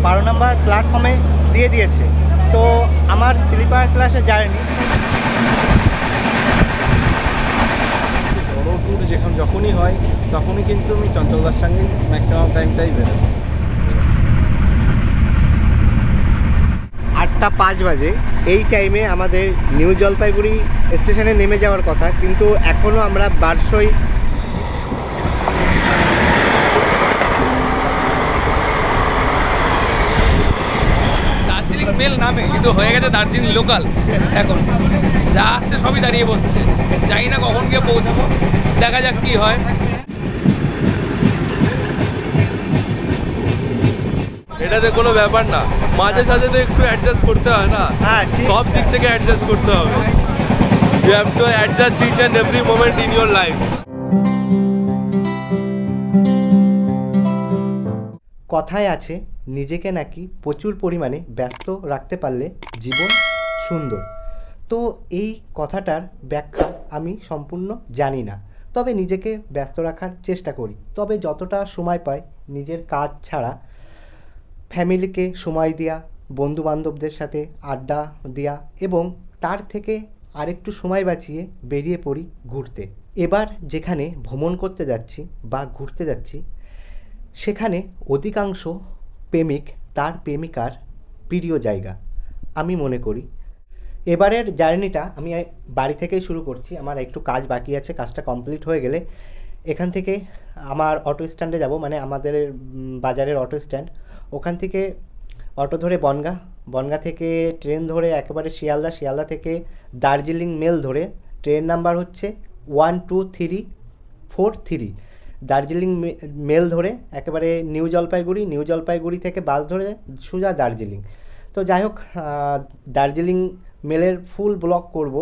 12 নম্বর প্ল্যাটফর্মে দিয়ে দিয়েছে। তো আমার স্লিপার ক্লাসে জার্নি বড় ট্যুর যখনই হয় তখনই কিন্তু আমি চঞ্চলদার সঙ্গে ম্যাক্সিমাম টাইমটাই বেরোই। 8টা 5 বাজে, এই টাইমে আমাদের নিউ জলপাইগুড়ি স্টেশনে নেমে যাওয়ার কথা, কিন্তু এখনও আমরা বারসই দার্জিলিং মেল নামে কিন্তু হয়ে গেছে দার্জিলিং লোকাল। এখন যা আসছে সবই দাঁড়িয়ে পড়ছে, জানি না কখন গিয়ে পৌঁছাবো, দেখা যাক কি হয়। এটাতে কোনো ব্যাপার না, মাঝে সাঝে তো একটু অ্যাডজাস্ট করতে হয় না, সব দিক থেকে অ্যাডজাস্ট করতে হবে। You have to adjust each and every moment in your life. কথায় আছে নিজেকে নাকি প্রচুর পরিমাণে ব্যস্ত রাখতে পারলে জীবন সুন্দর। তো এই কথাটার ব্যাখ্যা আমি সম্পূর্ণ জানি না, তবে নিজেকে ব্যস্ত রাখার চেষ্টা করি। তবে যতটা সময় পাই নিজের কাজ ছাড়া ফ্যামিলিকে সময় দেওয়া, বন্ধুবান্ধবদের সাথে আড্ডা দেওয়া এবং তার থেকে আরেকটু সময় বাঁচিয়ে বেরিয়ে পড়ি ঘুরতে। এবার যেখানে ভ্রমণ করতে যাচ্ছি বা ঘুরতে যাচ্ছি সেখানে অধিকাংশ প্রেমিক তার প্রেমিকার প্রিয় জায়গা আমি মনে করি। এবারের জার্নিটা আমি বাড়ি থেকেই শুরু করছি, আমার একটু কাজ বাকি আছে, কাজটা কমপ্লিট হয়ে গেলে এখান থেকে আমার অটো স্ট্যান্ডে যাব, মানে আমাদের বাজারের অটো স্ট্যান্ড, ওখান থেকে অটো ধরে বনগাঁ থেকে ট্রেন ধরে একেবারে শিয়ালদা থেকে দার্জিলিং মেল ধরে, ট্রেন নাম্বার হচ্ছে 12343, দার্জিলিং মেল ধরে একেবারে নিউ জলপাইগুড়ি থেকে বাস ধরে সোজা দার্জিলিং। তো যাই হোক, দার্জিলিং মেলের ফুল ব্লগ করব।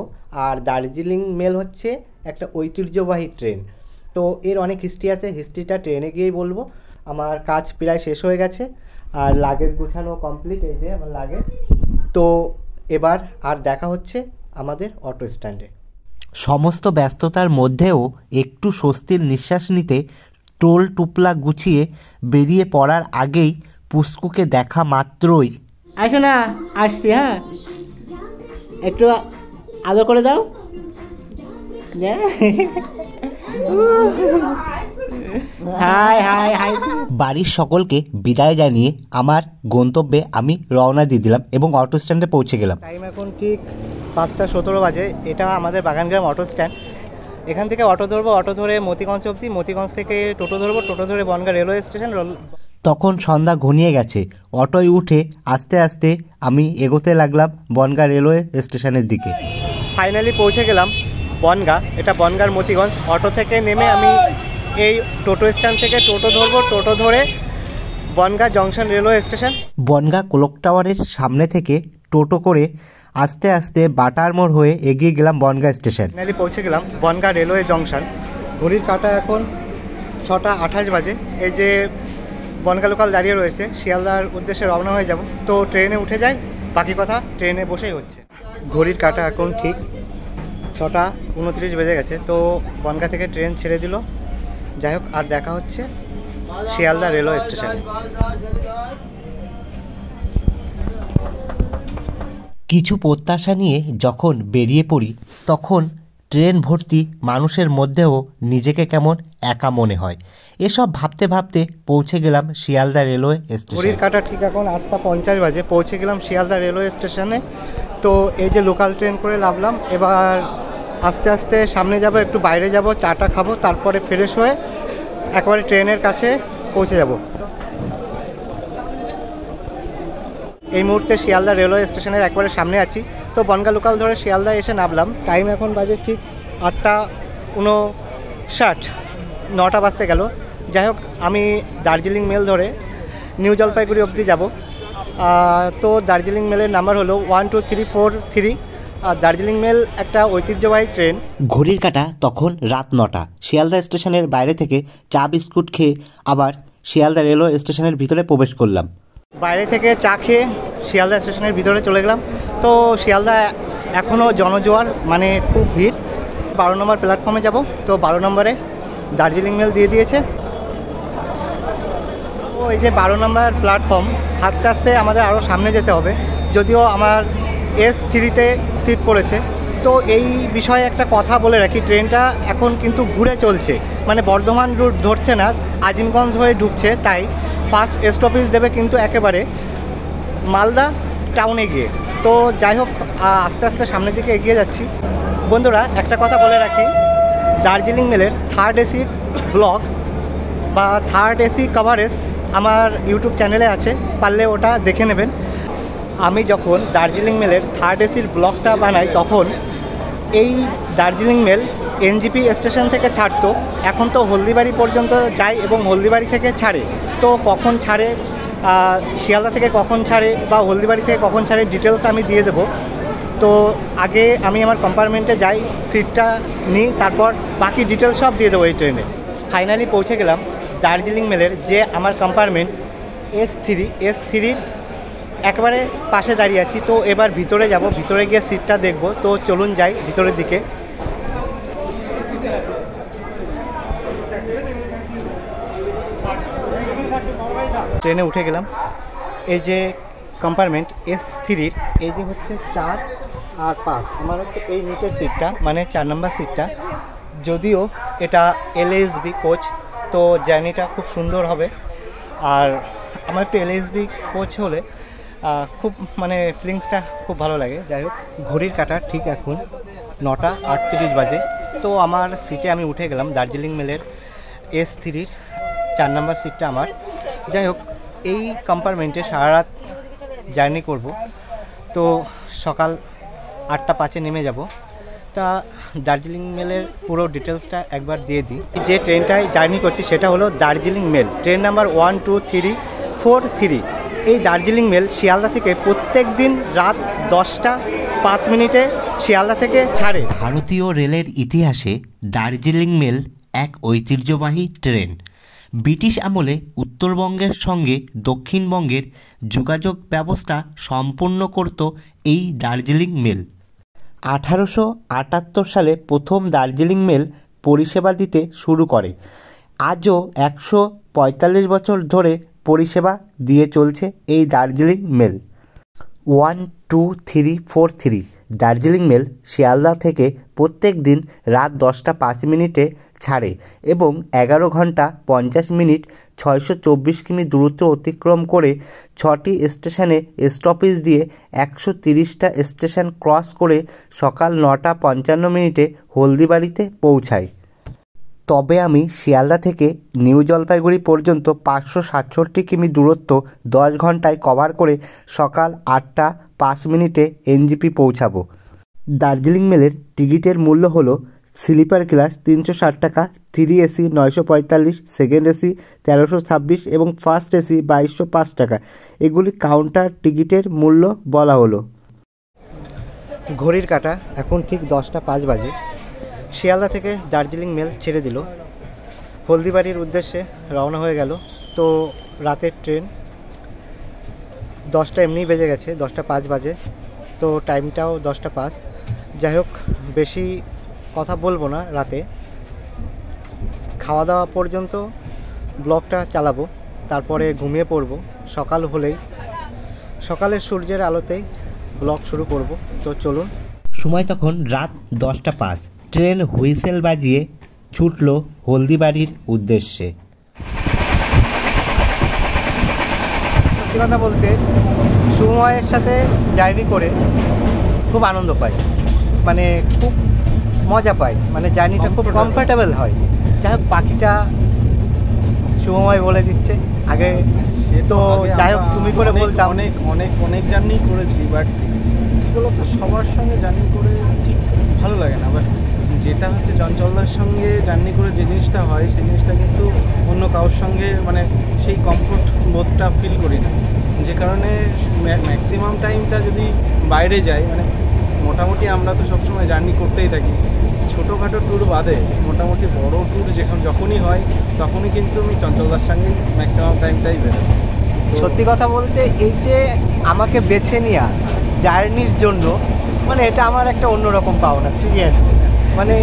আর দার্জিলিং মেল হচ্ছে একটা ঐতিহ্যবাহী ট্রেন, তো এর অনেক হিস্ট্রি আছে, হিস্ট্রিটা ট্রেনে গিয়েই বলবো। আমার কাজ প্রায় শেষ হয়ে গেছে আর লাগেজ গুছানো কমপ্লিট, এই যে আমার লাগেজ। তো এবার আর দেখা হচ্ছে আমাদের অটো স্ট্যান্ডে। সমস্ত ব্যস্ততার মধ্যেও একটু স্বস্তির নিঃশ্বাস নিতে টোল টুপলা গুছিয়ে বেরিয়ে পড়ার আগেই পুস্কুকে দেখা মাত্রই, আসো না, আসছি, হ্যাঁ একটু আদর করে দাও। High high high. বাড়ির সকলকে বিদায় জানিয়ে আমার গন্তব্যে আমি রওনা দিয়ে দিলাম এবং অটো স্ট্যান্ডে পৌঁছে গেলাম। টাইম এখন ঠিক 5:17 বাজে। এটা আমাদের বাগানগ্রাম অটো স্ট্যান্ড। এখান থেকে অটো ধরবো, অটো ধরে মতিগঞ্জ অবধি, মতিগঞ্জ থেকে টোটো ধরবো, টোটো ধরে বনগাঁ রেলওয়ে স্টেশন। তখন সন্ধ্যা ঘনিয়ে গেছে। অটোয় উঠে আস্তে আস্তে আমি এগোতে লাগলাম বনগাঁ রেলওয়ে স্টেশনের দিকে। ফাইনালি পৌঁছে গেলাম বনগাঁ, এটা বনগাঁর মতিগঞ্জ। অটো থেকে নেমে আমি এই টোটো স্ট্যান্ড থেকে টোটো ধরবো, টোটো ধরে Bangaon junction railway station. Bangaon clock টাওয়ারের সামনে থেকে টোটো করে আস্তে আস্তে বাটার মোড় হয়ে এগিয়ে গেলাম বনগাঁ স্টেশন। ফাইনালি পৌঁছে গেলাম বনগাঁ রেলওয়ে জংশন। ঘড়ির কাঁটা এখন 6:28 বাজে। এই যে বনগাঁ লোকাল দাঁড়িয়ে রয়েছে, শিয়ালদার উদ্দেশ্যে রওনা হয়ে যাব। তো ট্রেনে উঠে যাই, বাকি কথা ট্রেনে বসেই হচ্ছে। ঘড়ির কাঁটা এখন ঠিক 6:29 বেজে গেছে। তো বনগাঁ থেকে ট্রেন ছেড়ে দিল। যাই হোক, আর দেখা হচ্ছে শিয়ালদা রেলওয়ে স্টেশনে। কিছু প্রত্যাশা নিয়ে যখন বেরিয়ে পড়ি তখন ট্রেন ভর্তি মানুষের মধ্যেও নিজেকে কেমন একা মনে হয়। এসব ভাবতে ভাবতে পৌঁছে গেলাম শিয়ালদা রেলওয়ে স্টেশন। ঘড়ির কাঁটা ঠিক এখন 8:50 বাজে। পৌঁছে গেলাম শিয়ালদা রেলওয়ে স্টেশনে। তো এই যে লোকাল ট্রেন করে নামলাম, এবার আস্তে আস্তে সামনে যাব, একটু বাইরে যাব, চাটা খাবো, তারপরে ফ্রেশ হয়ে একবারে ট্রেনের কাছে পৌঁছে যাব। এই মুহূর্তে শিয়ালদা রেলওয়ে স্টেশনের একবারে সামনে আছি। তো বনগাঁ লোকাল ধরে শিয়ালদা এসে নামলাম। টাইম এখন বাজে ঠিক 8:59, 9টা বাজতে গেল। যাই হোক, আমি দার্জিলিং মেল ধরে নিউ জলপাইগুড়ি অবধি যাব। তো দার্জিলিং মেলের নাম্বার হলো 12343। আর দার্জিলিং মেল একটা ঐতিহ্যবাহী ট্রেন। ঘড়ির কাঁটা তখন রাত 9টা। শিয়ালদা স্টেশনের বাইরে থেকে চা বিস্কুট খেয়ে আবার শিয়ালদা রেলওয়ে স্টেশনের ভিতরে প্রবেশ করলাম। বাইরে থেকে চা খেয়ে শিয়ালদা স্টেশনের ভিতরে চলে গেলাম। তো শিয়ালদা এখনও জনজোয়ার, মানে খুব ভিড়। 12 নম্বর প্ল্যাটফর্মে যাব। তো 12 নম্বরে দার্জিলিং মেল দিয়ে দিয়েছে। তো এই যে 12 নম্বর প্ল্যাটফর্ম, আস্তে আস্তে আমাদের আরও সামনে যেতে হবে। যদিও আমার S3-তে সিট পড়েছে। তো এই বিষয়ে একটা কথা বলে রাখি, ট্রেনটা এখন কিন্তু ঘুরে চলছে, মানে বর্ধমান রুট ধরছে না, আজিমগঞ্জ হয়ে ঢুকছে। তাই ফার্স্ট স্টপেজ দেবে কিন্তু একেবারে মালদা টাউনে গিয়ে। তো যাই হোক, আস্তে আস্তে সামনের দিকে এগিয়ে যাচ্ছি। বন্ধুরা, একটা কথা বলে রাখি, দার্জিলিং মেলের থার্ড এসির ব্লগ বা থার্ড এসি কভারেজ আমার ইউটিউব চ্যানেলে আছে, পারলে ওটা দেখে নেবেন। আমি যখন দার্জিলিং মেলের থার্ড এসির ব্লগটা বানাই তখন এই দার্জিলিং মেল এনজিপি স্টেশন থেকে ছাড়তো। এখন তো হলদিবাড়ি পর্যন্ত যায় এবং হলদিবাড়ি থেকে ছাড়ে। তো কখন ছাড়ে, শিয়ালদা থেকে কখন ছাড়ে বা হলদিবাড়ি থেকে কখন ছাড়ে, ডিটেলস আমি দিয়ে দেবো। তো আগে আমি আমার কম্পার্টমেন্টে যাই, সিটটা নিই, তারপর বাকি ডিটেলস সব দিয়ে দেবো এই ট্রেনে। ফাইনালি পৌঁছে গেলাম দার্জিলিং মেলের যে আমার কম্পার্টমেন্ট S3 একেবারে পাশে দাঁড়িয়ে আছি। তো এবার ভিতরে যাব, ভিতরে গিয়ে সিটটা দেখব। তো চলুন যাই ভিতরের দিকে। ট্রেনে উঠে গেলাম। এই যে কম্পার্টমেন্ট S3-র এই যে হচ্ছে 4 আর 5, আমার হচ্ছে এই নিচের সিটটা, মানে 4 নম্বর সিটটা। যদিও এটা LSB কোচ, তো জার্নিটা খুব সুন্দর হবে। আর আমার একটু LSB কোচ হলে খুব মানে ফিলিংসটা খুব ভালো লাগে। যাই হোক, ঘড়ির কাঁটা ঠিক এখন 9টা 38 বাজে। তো আমার সিটে আমি উঠে গেলাম, দার্জিলিং মেলের S3-র 4 নম্বর সিটটা আমার। যাই হোক, এই কম্পার্টমেন্টে সারা রাত জার্নি করব। তো সকাল 8টা 5-এ নেমে যাব। তা দার্জিলিং মেলের পুরো ডিটেলসটা একবার দিয়ে দিই। যে ট্রেনটায় জার্নি করছি সেটা হলো দার্জিলিং মেল, ট্রেন নাম্বার 12343। এই দার্জিলিং মেল শিয়ালদা থেকে প্রত্যেক দিন রাত 10টা 5 মিনিটে শিয়ালদা থেকে ছাড়ে। ভারতীয় রেলের ইতিহাসে দার্জিলিং মেল এক ঐতিহ্যবাহী ট্রেন। ব্রিটিশ আমলে উত্তরবঙ্গের সঙ্গে দক্ষিণবঙ্গের যোগাযোগ ব্যবস্থা সম্পূর্ণ করত এই দার্জিলিং মেল। 1878 সালে প্রথম দার্জিলিং মেল পরিষেবা দিতে শুরু করে। আজও 145 বছর ধরে পরিষেবা দিয়ে চলছে এই দার্জিলিং মেল। 12343 দার্জিলিং মেল শিয়ালদা থেকে প্রত্যেক দিন রাত 10টা 5 মিনিটে ছাড়ে এবং 11 ঘন্টা 50 মিনিট 624 কিমি দূরত্ব অতিক্রম করে 6টি স্টেশনে স্টপেজ দিয়ে 130টা স্টেশন ক্রস করে সকাল 9টা 55 মিনিটে হলদিবাড়িতে পৌঁছায়। তবে আমি শিয়ালদা থেকে নিউ জলপাইগুড়ি পর্যন্ত 567 কিমি দূরত্ব 10 ঘন্টায় কভার করে সকাল 8টা 5 মিনিটে এনজিপি পৌঁছাবো। দার্জিলিং মেলের টিকিটের মূল্য হলো স্লিপার ক্লাস 360 টাকা, 3 এসি 945, সেকেন্ড এসি 1326 এবং ফার্স্ট এসি 2205 টাকা। এগুলি কাউন্টার টিকিটের মূল্য বলা হলো। ঘড়ির কাঁটা এখন ঠিক 10টা 5 বাজে। শিয়ালদা থেকে দার্জিলিং মেল ছেড়ে দিল, হলদিবাড়ির উদ্দেশ্যে রওনা হয়ে গেল। তো রাতের ট্রেন 10টা এমনিই বেজে গেছে, 10টা 5 বাজে। তো টাইমটাও 10টা 5। যাই হোক, বেশি কথা বলবো না, রাতে খাওয়া দাওয়া পর্যন্ত ব্লগটা চালাবো, তারপরে ঘুমিয়ে পড়বো। সকাল হলেই সকালের সূর্যের আলোতেই ব্লগ শুরু করব। তো চলুন। সময় তখন রাত 10টা 5। ট্রেন হুইসেল বাজিয়ে ছুটল হলদিবাড়ির উদ্দেশ্যে। সত্যি কথা বলতে সময়ের সাথে জার্নি করে খুব আনন্দ পাই, মানে খুব মজা পাই, মানে জার্নিটা খুব কমফর্টেবল হয়। যাই হোক, বাকিটা সময় বলে দিচ্ছে আগে। তো যাই হোক, তুমি করে বলতাম অনেক অনেক অনেক জার্নি করেছি, বাট এগুলো তো সবার সঙ্গে জার্নি করে ঠিক ভালো লাগে না। বাট যেটা হচ্ছে চঞ্চলদার সঙ্গে জার্নি করে যে জিনিসটা হয়, সেই জিনিসটা কিন্তু অন্য কারোর সঙ্গে মানে সেই কমফোর্ট বোধটা ফিল করি না। যে কারণে ম্যাক্সিমাম টাইমটা যদি বাইরে যাই, মানে মোটামুটি আমরা তো সবসময় জার্নি করতেই থাকি, ছোটোখাটো ট্যুর বাদে মোটামুটি বড় ট্যুর যখনই হয় তখনই কিন্তু আমি চঞ্চলদার সঙ্গেই ম্যাক্সিমাম টাইমটাই বেরোই। সত্যি কথা বলতে এই যে আমাকে বেছে নেওয়া জার্নির জন্য, মানে এটা আমার একটা অন্যরকম পাওনা, সিরিয়াসলি। মানে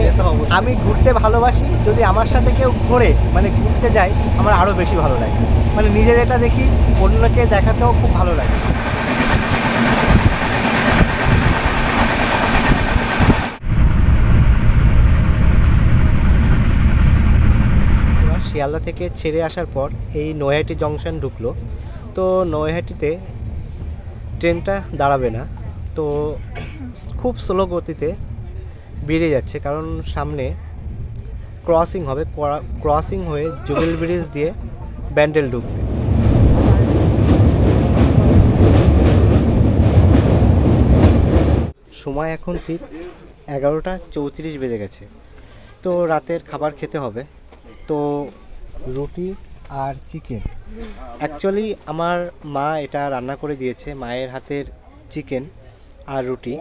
আমি ঘুরতে ভালোবাসি, যদি আমার সাথে কেউ ঘোরে মানে ঘুরতে যায়, আমার আরও বেশি ভালো লাগে। মানে নিজে যেটা দেখি অন্যকে দেখাতেও খুব ভালো লাগে। শিয়ালদা থেকে ছেড়ে আসার পর এই নৈহাটি জংশন ঢুকলো। তো নৈহাটিতে ট্রেনটা দাঁড়াবে না, তো খুব স্লো গতিতে বেরিয়ে যাচ্ছে, কারণ সামনে ক্রসিং হবে, ক্রসিং হয়ে জুবিল ব্রিজ দিয়ে ব্যান্ডেল ঢুকবে। সময় এখন ঠিক 11:34 বেজে গেছে। তো রাতের খাবার খেতে হবে। তো রুটি আর চিকেন, অ্যাকচুয়ালি আমার মা এটা রান্না করে দিয়েছে, মায়ের হাতের চিকেন আর রুটি।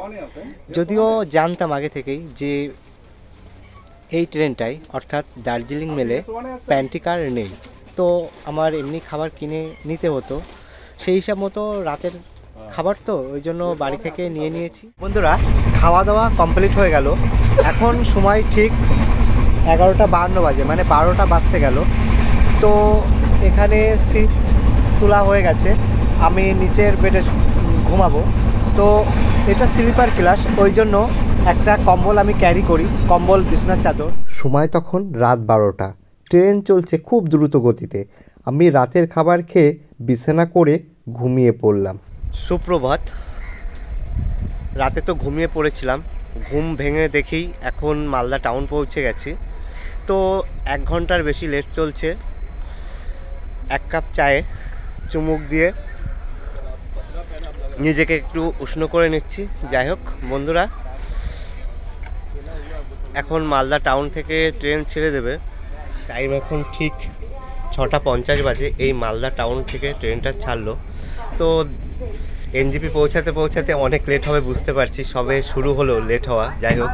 যদিও জানতাম আগে থেকেই যে এই ট্রেনটায় অর্থাৎ দার্জিলিং মেলে প্যান্ট্রি কার নেই, তো আমার এমনি খাবার কিনে নিতে হতো। সেই হিসাব মতো রাতের খাবার তো ওই জন্য বাড়ি থেকে নিয়ে নিয়েছি। বন্ধুরা, খাওয়া দাওয়া কমপ্লিট হয়ে গেল। এখন সময় ঠিক 11:52 বাজে, মানে 12টা বাজতে গেল। তো এখানে সিট তোলা হয়ে গেছে, আমি নিচের বেডে ঘুমাবো। তো এটা স্লিপার ক্লাস, ওই জন্য একটা কম্বল আমি ক্যারি করি, কম্বল বিছনার চাদর। সময় তখন রাত 12টা, ট্রেন চলছে খুব দ্রুত গতিতে। আমি রাতের খাবার খেয়ে বিছানা করে ঘুমিয়ে পড়লাম। সুপ্রভাত। রাতে তো ঘুমিয়ে পড়েছিলাম, ঘুম ভেঙে দেখি এখন মালদা টাউন পৌঁছে গেছি। তো 1 ঘন্টার বেশি লেট চলছে। 1 কাপ চায়ে চুমুক দিয়ে নিজেকে একটু উষ্ণ করে নিচ্ছি। যাই হোক বন্ধুরা, এখন মালদা টাউন থেকে ট্রেন ছেড়ে দেবে। টাইম এখন ঠিক 6:50 বাজে। এই মালদা টাউন থেকে ট্রেনটা ছাড়লো। তো এনজিপি পৌঁছাতে পৌঁছাতে অনেক লেট হবে বুঝতে পারছি, সবে শুরু হলো লেট হওয়া। যাই হোক,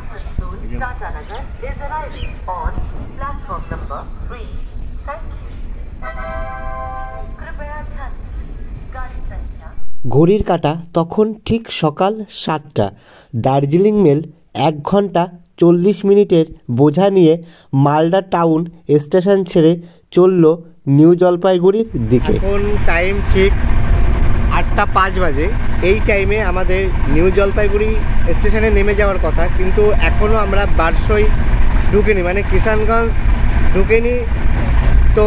ঘড়ির কাঁটা তখন ঠিক সকাল 7টা। দার্জিলিং মেল 1 ঘন্টা 40 মিনিটের বোঝা নিয়ে মালদা টাউন স্টেশন ছেড়ে চলল নিউ জলপাইগুড়ির দিকে। এখন টাইম ঠিক 8:05 বাজে। এই টাইমে আমাদের নিউ জলপাইগুড়ি স্টেশনে নেমে যাওয়ার কথা, কিন্তু এখনও আমরা বারসই ঢুকিনি, মানে কিষানগঞ্জ ঢুকিনি। তো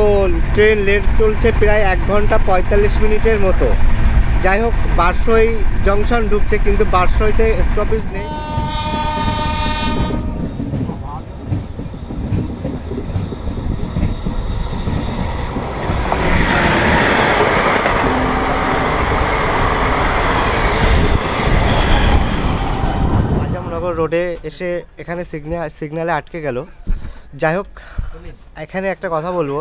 ট্রেন লেট চলছে প্রায় 1 ঘন্টা 45 মিনিটের মতো। যাই হোক, বারসই জংশন ঢুকছে, কিন্তু বারসইতে স্টপেজ নেই। আজমনগর রোডে এসে এখানে সিগন্যালে আটকে গেল। যাই হোক, এখানে একটা কথা বলবো,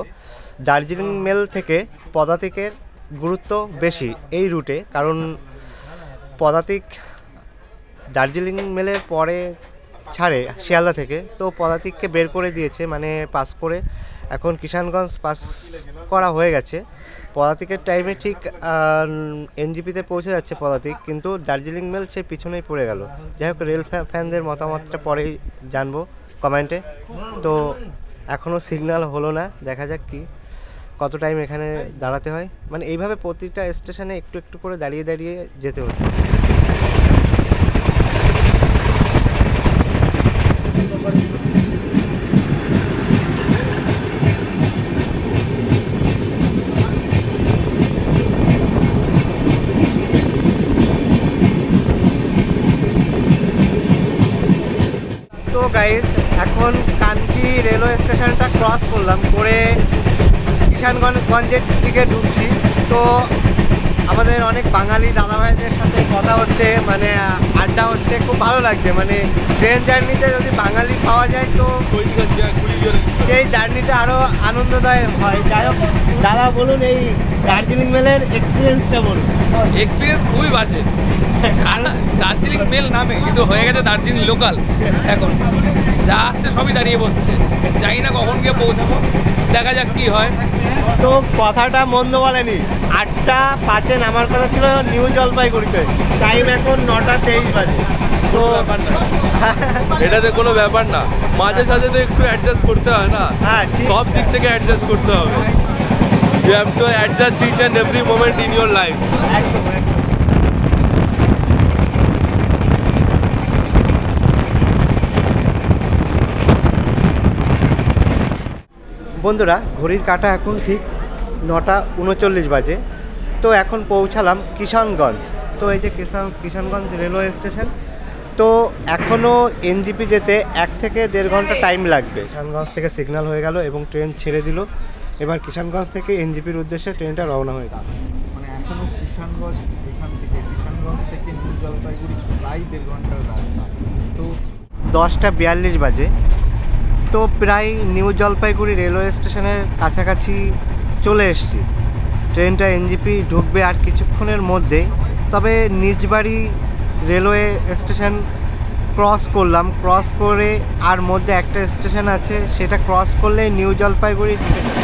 দার্জিলিং মেল থেকে পদাতিকের গুরুত্ব বেশি এই রুটে, কারণ পদাতিক দার্জিলিং মেলের পরে ছাড়ে শিয়ালদা থেকে। তো পদাতিককে বের করে দিয়েছে, মানে পাস করে এখন কিষানগঞ্জ পাস করা হয়ে গেছে। পদাতিকের টাইমে ঠিক এনজিপিতে পৌঁছে যাচ্ছে পদাতিক, কিন্তু দার্জিলিং মেল সে পিছনেই পড়ে গেল। যাই হোক, রেল ফ্যানদের মতামতটা পরেই জানবো কমেন্টে। তো এখনও সিগন্যাল হলো না, দেখা যাক কি কত টাইম এখানে দাঁড়াতে হয়। মানে এইভাবে প্রতিটা স্টেশনে একটু একটু করে দাঁড়িয়ে দাঁড়িয়ে যেতে হতো। তো গাইস, এখন কানকি রেলওয়ে স্টেশনটা ক্রস করলাম, করে কিষানগঞ্জের দিকে ঢুকছি। তো আমাদের অনেক বাঙালি দাদাভাইদের সাথে কথা হচ্ছে, মানে আড্ডা হচ্ছে, খুব ভালো লাগছে। মানে ট্রেন জার্নিতে যদি বাঙালি পাওয়া যায় তো সেই জার্নিটা আরও আনন্দদায়ক হয়। যাই হোক দাদা, বলুন এই দার্জিলিং মেলের এক্সপিরিয়েন্সটা বলুন। এক্সপিরিয়েন্স খুবই বাজে। দার্জিলিং মেল নামে, কিন্তু হয়ে গেছে দার্জিলিং লোকাল। এখন যা আসছে সবই দাঁড়িয়ে পড়ছে, জানি না কখন গিয়ে পৌঁছাবো, দেখা যাক কি হয়। তো কথাটা মন্দ বলেনি, 8:05 নামার কথা ছিল নিউ জলপাইগুড়িতে, টাইম এখন 9:23 বাজে। তো এটাতে কোনো ব্যাপার না, মাঝে সাঝে তো একটু অ্যাডজাস্ট করতে হয় না। হ্যাঁ, সব দিক থেকে অ্যাডজাস্ট করতে হবে। You have to adjust each and every moment in your life. বন্ধুরা, ঘড়ির কাঁটা এখন ঠিক 9:39 বাজে। তো এখন পৌঁছালাম কিষানগঞ্জ। তো এই যে কিষানগঞ্জ রেলওয়ে স্টেশন। তো এখনও এনজিপি যেতে 1 থেকে 1.5 ঘন্টা টাইম লাগবে। কিষানগঞ্জ থেকে সিগন্যাল হয়ে গেল এবং ট্রেন ছেড়ে দিল। এবার কিষানগঞ্জ থেকে এনজিপির উদ্দেশ্যে ট্রেনটা রওনা হয়ে গেল। মানে এখনও কিষানগঞ্জ থেকে নিউ জলপাইগুড়ি প্রায় 1.5 ঘন্টার রাস্তা। তো 10:42 বাজে। তো প্রায় নিউ জলপাইগুড়ি রেলওয়ে স্টেশনের কাছাকাছি চলে এসেছি। ট্রেনটা এনজিপি ঢুকবে আর কিছুক্ষণের মধ্যেই। তবে নিজবাড়ি রেলওয়ে স্টেশন ক্রস করলাম। ক্রস করে আর মধ্যে একটা স্টেশন আছে, সেটা ক্রস করলেই নিউ জলপাইগুড়ি ঢুকে যাবে।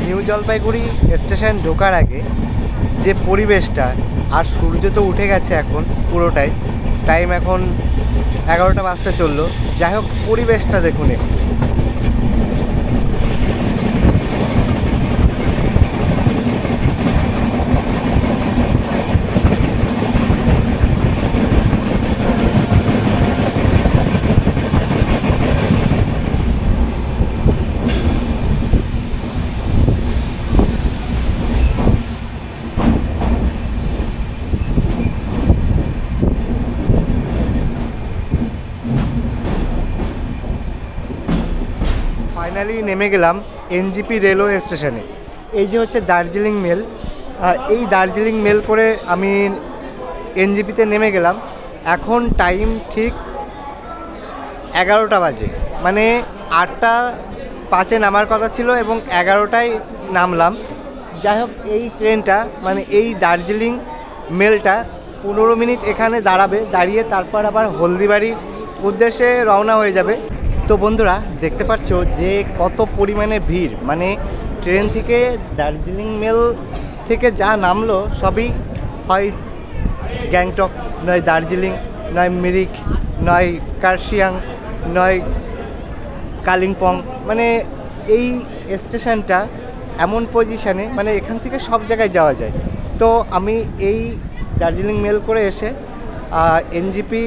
নিউ জলপাইগুড়ি স্টেশন ঢোকার আগে যে পরিবেশটা, আর সূর্য তো উঠে গেছে এখন পুরোটাই, টাইম এখন 11টা বাজতে চললো। যাই হোক, পরিবেশটা দেখুন একটু। ফাইনালি নেমে গেলাম এনজিপি রেলওয়ে স্টেশনে। এই যে হচ্ছে দার্জিলিং মেল। এই দার্জিলিং মেল করে আমি এনজিপিতে নেমে গেলাম। এখন টাইম ঠিক 11টা বাজে। মানে 8:05 নামার কথা ছিল এবং 11টায় নামলাম। যাই হোক, এই ট্রেনটা মানে এই দার্জিলিং মেলটা 15 মিনিট এখানে দাঁড়াবে। দাঁড়িয়ে তারপর আবার হলদিবাড়ির উদ্দেশ্যে রওনা হয়ে যাবে। তো বন্ধুরা, দেখতে পাচ্ছ যে কত পরিমাণে ভিড়। মানে ট্রেন থেকে দার্জিলিং মেল থেকে যা নামলো সবই হয় গ্যাংটক, নয় দার্জিলিং, নয় মিরিক, নয় কার্শিয়াং, নয় কালিম্পং। মানে এই স্টেশনটা এমন পজিশানে, মানে এখান থেকে সব জায়গায় যাওয়া যায়। তো আমি এই দার্জিলিং মেল করে এসে এনজিপি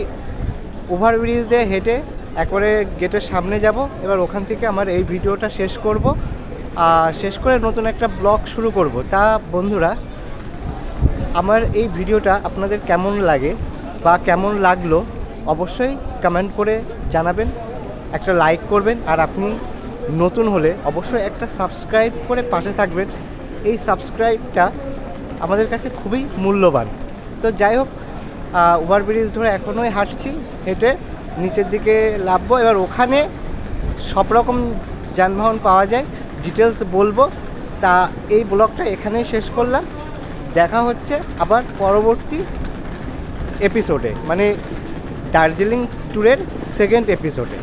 ওভারব্রিজ দিয়ে হেঁটে একবারে গেটের সামনে যাব। এবার ওখান থেকে আমার এই ভিডিওটা শেষ করব। শেষ করে নতুন একটা ব্লগ শুরু করব। তা বন্ধুরা, আমার এই ভিডিওটা আপনাদের কেমন লাগে বা কেমন লাগলো অবশ্যই কমেন্ট করে জানাবেন, একটা লাইক করবেন। আর আপনি নতুন হলে অবশ্যই একটা সাবস্ক্রাইব করে পাশে থাকবেন। এই সাবস্ক্রাইবটা আমাদের কাছে খুবই মূল্যবান। তো যাই হোক, ওভারব্রিজ ধরে এখনোই হাঁটছি, হেঁটে নিচের দিকে নামবো। এবার ওখানে সব রকম যানবাহন পাওয়া যায়, ডিটেলস বলবো। তা এই ব্লগটা এখানেই শেষ করলাম। দেখা হচ্ছে আবার পরবর্তী এপিসোডে, মানে দার্জিলিং ট্যুরের 2nd এপিসোডে।